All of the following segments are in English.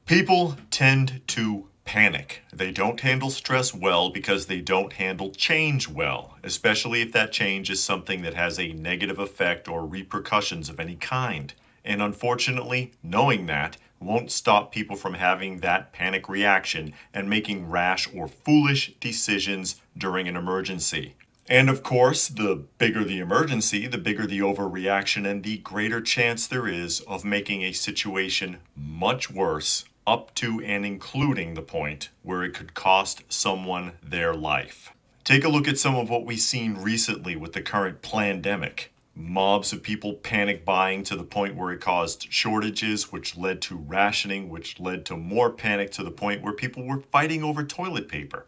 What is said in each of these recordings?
People tend to panic. They don't handle stress well because they don't handle change well, especially if that change is something that has a negative effect or repercussions of any kind. And unfortunately, knowing that won't stop people from having that panic reaction and making rash or foolish decisions during an emergency. And of course, the bigger the emergency, the bigger the overreaction, and the greater chance there is of making a situation much worse, up to and including the point where it could cost someone their life. Take a look at some of what we've seen recently with the current plandemic. Mobs of people panic buying to the point where it caused shortages, which led to rationing, which led to more panic to the point where people were fighting over toilet paper.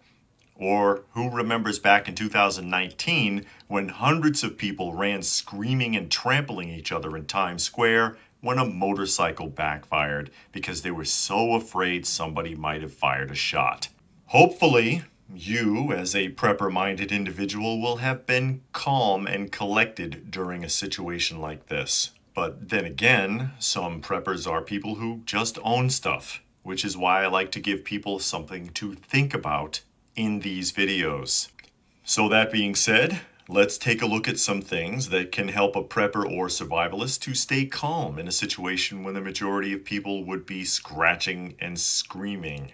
Or who remembers back in 2019 when hundreds of people ran screaming and trampling each other in Times Square when a motorcycle backfired because they were so afraid somebody might have fired a shot. Hopefully, you, as a prepper-minded individual, will have been calm and collected during a situation like this. But then again, some preppers are people who just own stuff, which is why I like to give people something to think about in these videos. So that being said, let's take a look at some things that can help a prepper or survivalist to stay calm in a situation when the majority of people would be scratching and screaming,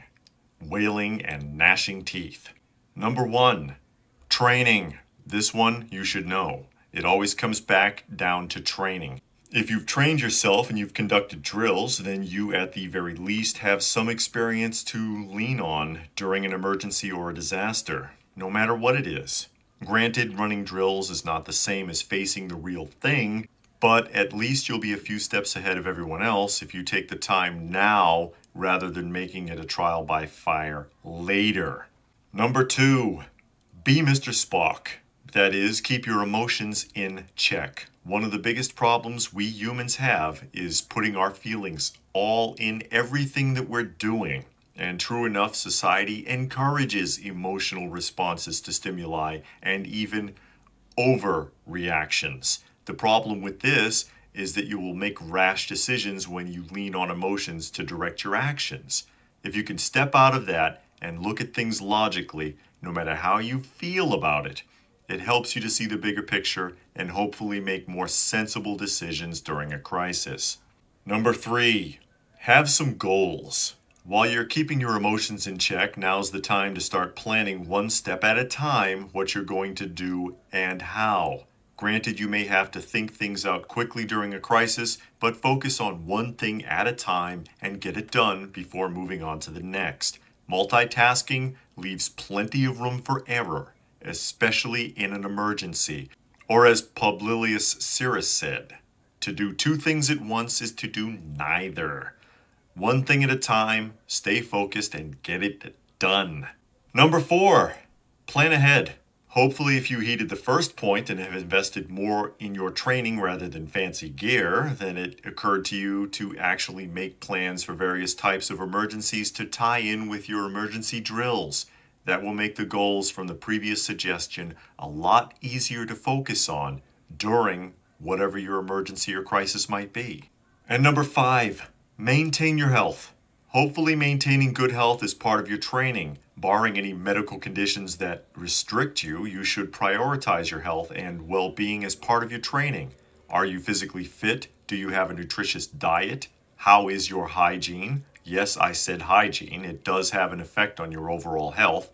wailing and gnashing teeth. Number 1, training. This one you should know. It always comes back down to training. If you've trained yourself and you've conducted drills, then you at the very least have some experience to lean on during an emergency or a disaster, no matter what it is. Granted, running drills is not the same as facing the real thing, but at least you'll be a few steps ahead of everyone else if you take the time now rather than making it a trial by fire later. Number 2, be Mr. Spock. That is, keep your emotions in check. One of the biggest problems we humans have is putting our feelings all in everything that we're doing. And true enough, society encourages emotional responses to stimuli and even overreactions. The problem with this is that you will make rash decisions when you lean on emotions to direct your actions. If you can step out of that and look at things logically, no matter how you feel about it, it helps you to see the bigger picture and hopefully make more sensible decisions during a crisis. Number 3, have some goals. While you're keeping your emotions in check, now's the time to start planning one step at a time what you're going to do and how. Granted, you may have to think things out quickly during a crisis, but focus on one thing at a time and get it done before moving on to the next. Multitasking leaves plenty of room for error, especially in an emergency. Or as Publilius Syrus said, to do 2 things at once is to do neither. One thing at a time, stay focused and get it done. Number 4, plan ahead. Hopefully if you heeded the first point and have invested more in your training rather than fancy gear, then it occurred to you to actually make plans for various types of emergencies to tie in with your emergency drills. That will make the goals from the previous suggestion a lot easier to focus on during whatever your emergency or crisis might be. And number 5, maintain your health. Hopefully maintaining good health is part of your training. Barring any medical conditions that restrict you, you should prioritize your health and well-being as part of your training. Are you physically fit? Do you have a nutritious diet? How is your hygiene? Yes, I said hygiene. It does have an effect on your overall health.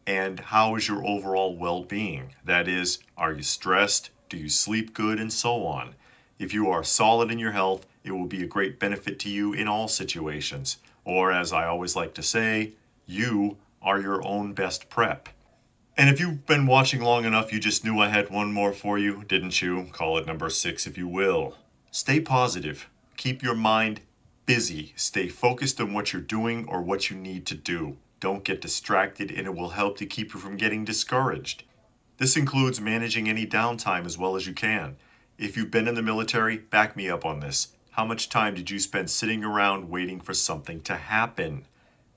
And how is your overall well-being? That is, are you stressed? Do you sleep good? And so on. If you are solid in your health, it will be a great benefit to you in all situations. Or as I always like to say, you are your own best prep. And if you've been watching long enough, you just knew I had one more for you, didn't you? Call it number 6 if you will. Stay positive. Keep your mind busy. Stay focused on what you're doing or what you need to do. Don't get distracted, and it will help to keep you from getting discouraged. This includes managing any downtime as well as you can. If you've been in the military, back me up on this. How much time did you spend sitting around waiting for something to happen?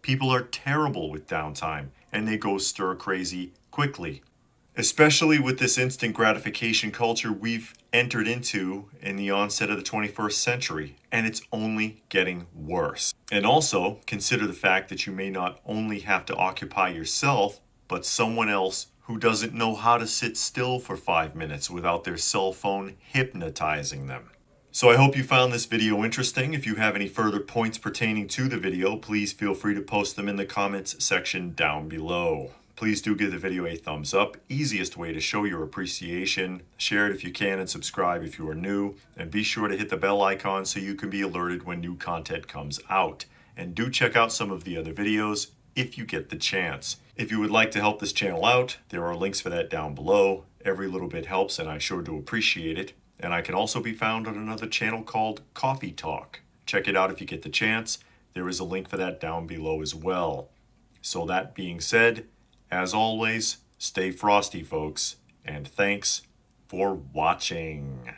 People are terrible with downtime, and they go stir crazy quickly. Especially with this instant gratification culture we've entered into in the onset of the 21st century, and it's only getting worse. And also consider the fact that you may not only have to occupy yourself, but someone else who doesn't know how to sit still for 5 minutes without their cell phone hypnotizing them. So I hope you found this video interesting. If you have any further points pertaining to the video, please feel free to post them in the comments section down below. Please do give the video a thumbs up, easiest way to show your appreciation. Share it if you can and subscribe if you are new. And be sure to hit the bell icon so you can be alerted when new content comes out. And do check out some of the other videos if you get the chance. If you would like to help this channel out, there are links for that down below. Every little bit helps and I sure do appreciate it. And I can also be found on another channel called Coffee Talk. Check it out if you get the chance. There is a link for that down below as well. So that being said, as always, stay frosty, folks, and thanks for watching.